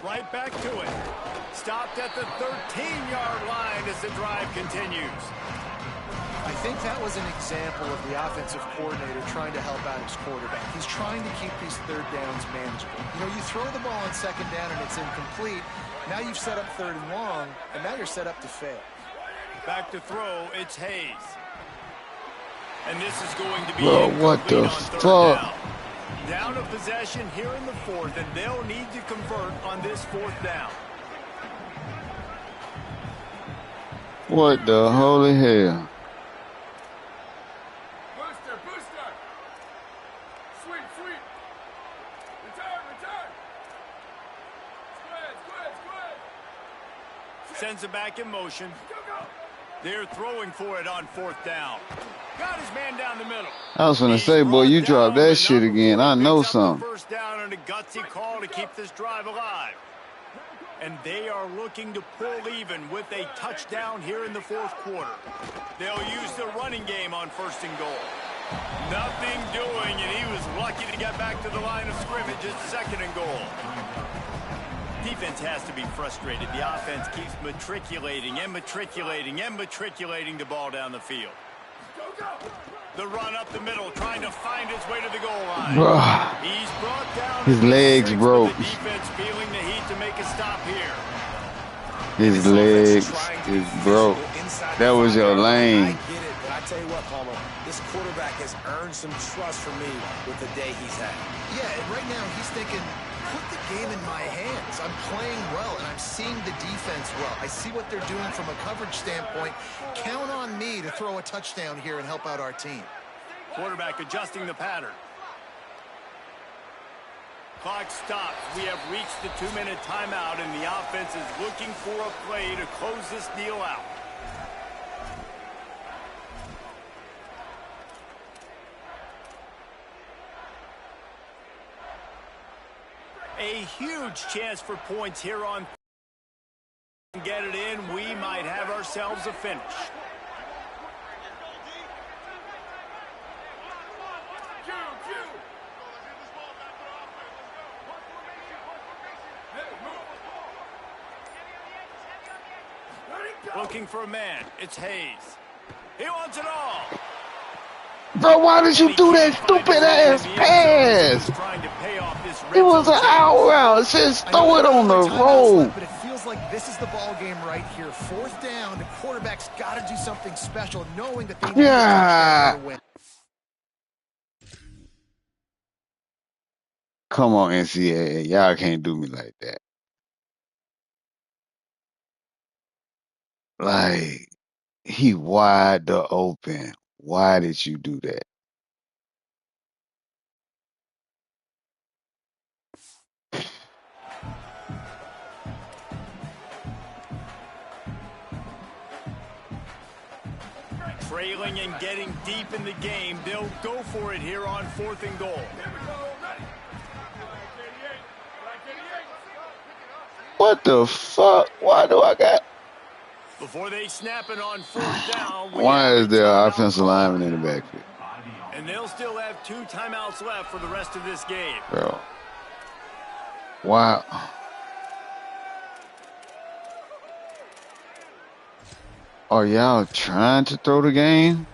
Right back to it. Stopped at the 13-yard line as the drive continues. I think that was an example of the offensive coordinator trying to help out his quarterback. He's trying to keep these third downs manageable. You know, you throw the ball on second down and it's incomplete. Now you've set up 3rd and long, and now you're set up to fail. Back to throw, it's Hayes. And this is going to be what the fuck? Down of possession here in the 4th, and they'll need to convert on this 4th down. What the holy hell? Booster. Sweep. Return. Squid. Sends it back in motion. They're throwing for it on 4th down. Got his man down the middle. I was gonna say, boy, you dropped that shit again. I know something. First down and a gutsy call to keep this drive alive. And they are looking to pull even with a touchdown here in the 4th quarter. They'll use the running game on 1st and goal. Nothing doing, and he was lucky to get back to the line of scrimmage at 2nd and goal. Defense has to be frustrated. The offense keeps matriculating the ball down the field. The run up the middle, trying to find his way to the goal line. He's brought down. His legs broke. The defense feeling the heat to make a stop here. His legs is broke. That was your lane. I get it, but I tell you what, Palmer, this quarterback has earned some trust from me with the day he's had. Yeah, and right now he's thinking, put the game in my hands. I'm playing well, and I'm seeing the defense well. I see what they're doing from a coverage standpoint. Count on me to throw a touchdown here and help out our team. Quarterback adjusting the pattern. Clock stops. We have reached the 2-minute timeout, and the offense is looking for a play to close this deal out. A huge chance for points here on. Get it in. We might have ourselves a finish. Looking for a man. It's Hayes. He wants it all. Bro, why did you do that stupid ass pass? It was an out route. Just throw it on the road. But it feels like this is the ball game right here. 4th down. The quarterback's got to do something special, knowing that they need a touchdown to win. Come on, NCAA. Y'all can't do me like that. Like, he wide open. Why did you do that? Trailing and getting deep in the game. They'll go for it here on 4th and goal. What the fuck? Why do I got... Before they snap it on 4th down. Why is there an offensive lineman in the backfield? And they'll still have 2 timeouts left for the rest of this game. Bro. Wow. Are y'all trying to throw the game?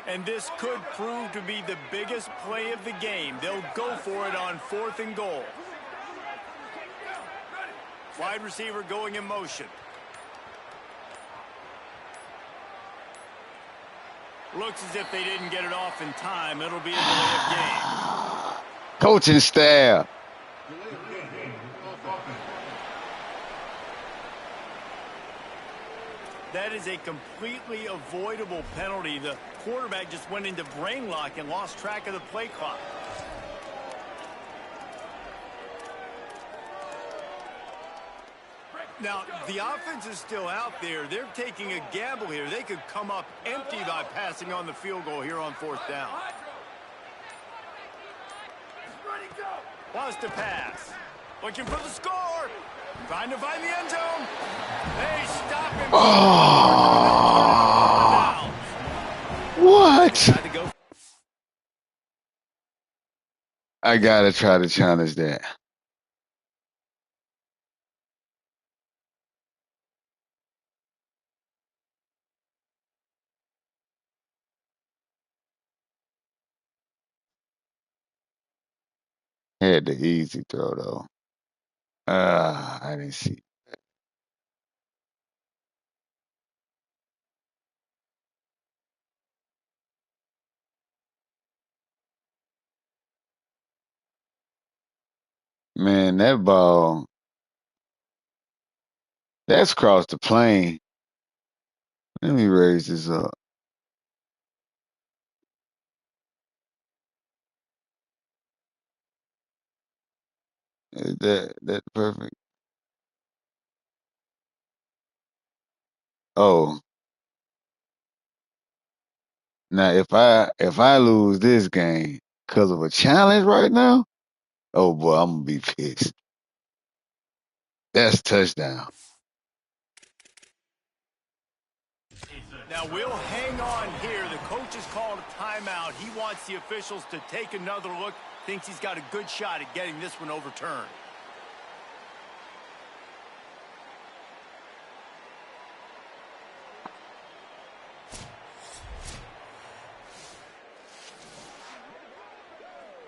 And this could prove to be the biggest play of the game. They'll go for it on 4th and goal. Wide receiver going in motion. Looks as if they didn't get it off in time. It'll be a delay of game. Coaching staff. That is a completely avoidable penalty. The quarterback just went into brain lock and lost track of the play clock. Now, the offense is still out there. They're taking a gamble here. They could come up empty by passing on the field goal here on 4th down. Wants to pass. Looking for the score. Trying to find the end zone. They stop him. Oh. What? I gotta try to challenge that. Had the easy throw though. I didn't see. Man, that ball, that's crossed the plane. Let me raise this up. Is that perfect? Oh, now if I lose this game because of a challenge right now, oh boy, I'm gonna be pissed. That's touchdown. Now we'll hang on here. The coach has called a timeout. He wants the officials to take another look. Thinks he's got a good shot at getting this one overturned.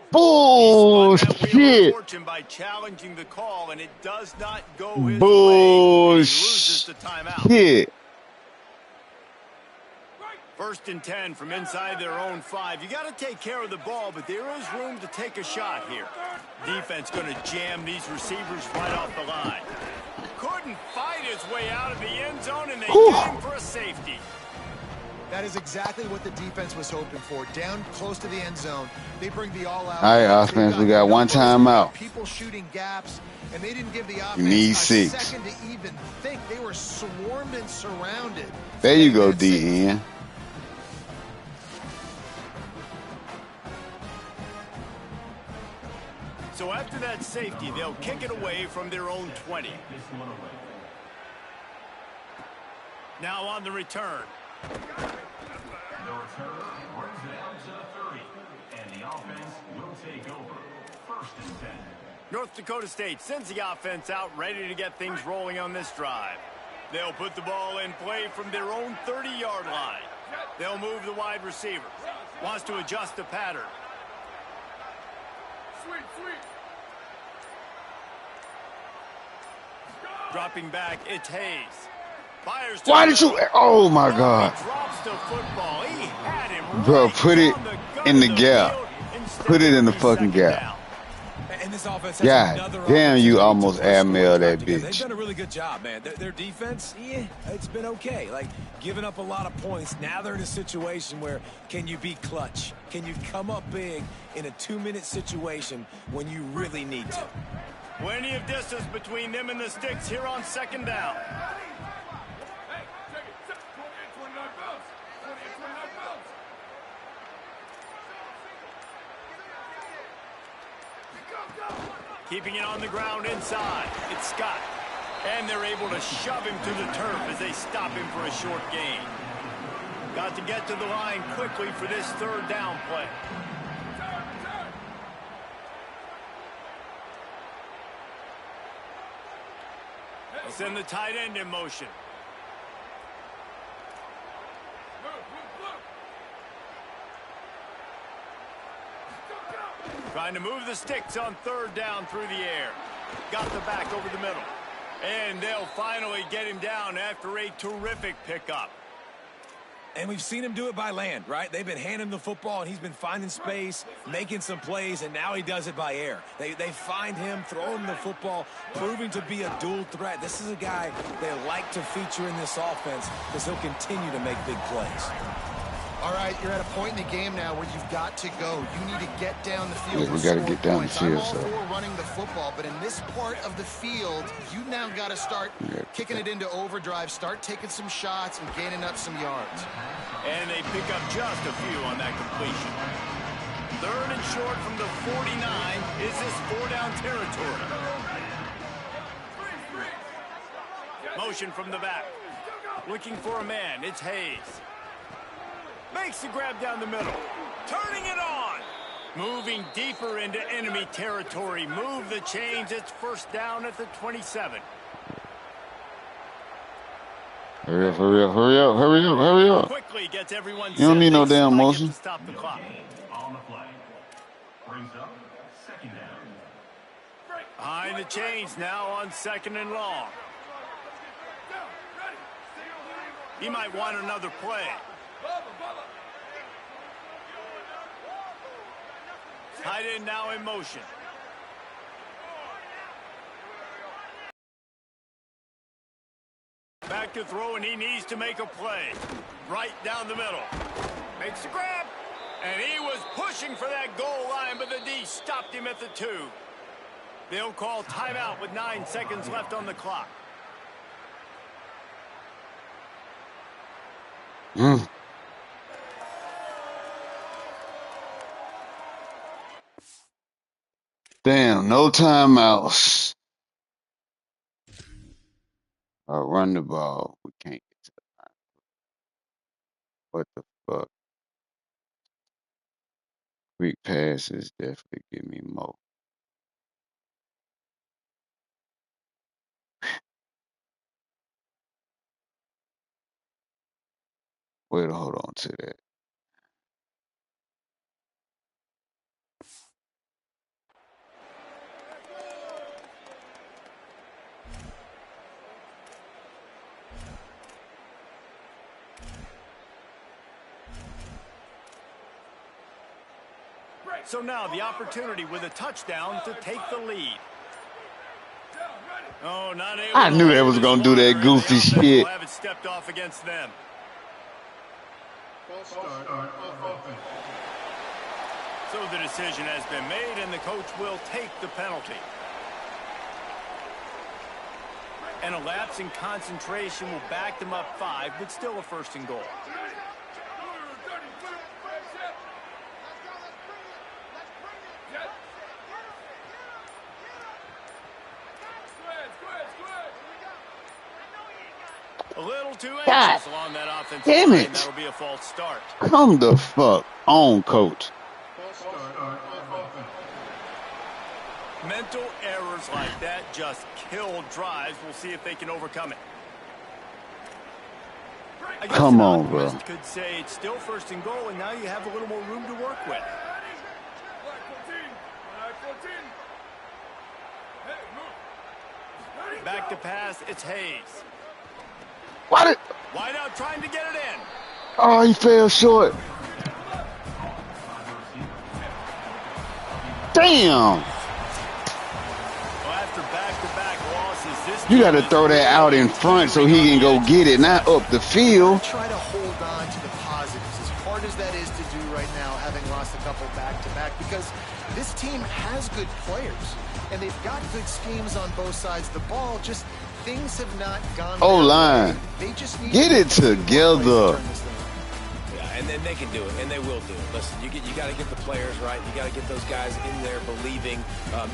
Bullshit. By challenging the call, and it does not go his Bullshit. way. First and 10 from inside their own 5. You got to take care of the ball, but there is room to take a shot here. Defense going to jam these receivers right off the line. Couldn't fight his way out of the end zone, and they get him for a safety. That is exactly what the defense was hoping for. Down close to the end zone, they bring the all-out. All right, offense, we got one timeout. People shooting gaps, and they didn't give the offense need a 6 second to even think. They were swarmed and surrounded. There you go, DN. So after that safety, they'll kick it away from their own 20. Now on the return. The return brings it out to the 30, and the offense will take over. First and 10. North Dakota State sends the offense out, ready to get things rolling on this drive. They'll put the ball in play from their own 30-yard line. They'll move the wide receiver. Wants to adjust the pattern. Dropping back, it's Hayes. Fires. Why did you? Oh my God. Drops the football. He had him. Bro, put it in the gap. Put it in the fucking gap. And this offense has God damn, you almost airmailed that They've bitch. done a really good job, man. Their defense, yeah, it's been okay. Like, giving up a lot of points. Now they're in a situation where can you be clutch? Can you come up big in a 2-minute situation when you really need to? Plenty of distance between them and the sticks here on second down. Keeping it on the ground inside. It's Scott. And they're able to shove him to the turf as they stop him for a short gain. Got to get to the line quickly for this third down play. They'll send the tight end in motion. Trying to move the sticks on third down through the air. Got the back over the middle. And they'll finally get him down after a terrific pickup. And we've seen him do it by land, right? They've been handing him the football, and he's been finding space, making some plays, and now he does it by air. They find him, throw him the football, proving to be a dual threat. This is a guy they like to feature in this offense because he'll continue to make big plays. All right, you're at a point in the game now where you've got to go. You need to get down the field. Yeah, we got to get down the field. I'm all for running the football, but in this part of the field, you now got to start kicking it into overdrive, start taking some shots and gaining up some yards. And they pick up just a few on that completion. Third and short from the 49. Is this 4-down territory? Motion from the back. Looking for a man. It's Hayes. Makes the grab down the middle. Turning it on. Moving deeper into enemy territory. Move the chains. It's first down at the 27. Hurry up, hurry up, hurry up, hurry up, hurry up. Quickly gets everyone. You don't need no damn motion. Stop the clock. On the play. Brings up second down. Behind the chains now on second and long. He might want another play. Tight end now in motion. Back to throw, and he needs to make a play. Right down the middle. Makes the grab. And he was pushing for that goal line, but the D stopped him at the 2. They'll call timeout with 9 seconds left on the clock. Damn, no timeouts. I'll run the ball. We can't get to the line. What the fuck? Quick passes definitely give me more. Way to hold on to that. So now the opportunity with a touchdown to take the lead. Oh, not able I knew they was gonna do that goofy shit. Have it stepped off against them. So the decision has been made, and the coach will take the penalty. And a lapse in concentration will back them up 5, but still a 1st and goal. A little too anxious along that offensive damn line. it. That'll be a false start. Come the fuck on, coach. Mental errors like that just kill drives. We'll see if they can overcome it. I guess Come an on, bro. optimist could say it's still 1st and goal, and now you have a little more room to work with. Back to pass, it's Hayes. What? Wide out trying to get it in. Oh, he fell short. Damn. Well, after back-to-back losses, this You got to throw that out in front so he can go get it, not up the field. Try to hold on to the positives, as hard as that is to do right now, having lost a couple back-to-back, because this team has good players, and they've got good schemes on both sides of the ball. Just things have not gone. O-line, they just need get it together. Yeah, and then they can do it, and they will do it. Listen, you got to get the players right. You got to get those guys in there believing.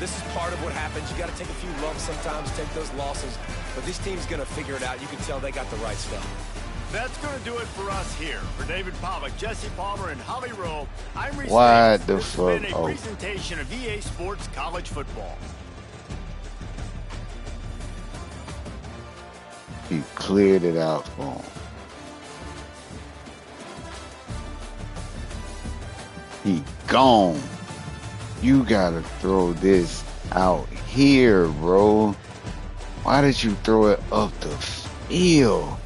This is part of what happens. You got to take a few lumps sometimes, take those losses. But this team's going to figure it out. You can tell they got the right stuff. That's going to do it for us here. For David Pollack, Jesse Palmer, and Holly Rowe, I'm Reese. What the This has been fuck? a Oh. presentation of EA Sports College Football. He cleared it out for him. He gone. You gotta throw this out here, bro. Why did you throw it up the field?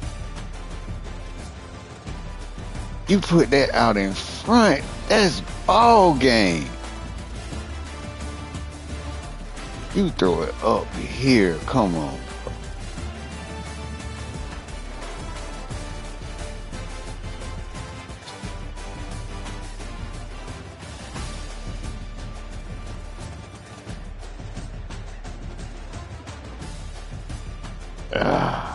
You put that out in front. That's ball game. You throw it up here. Come on. Ah.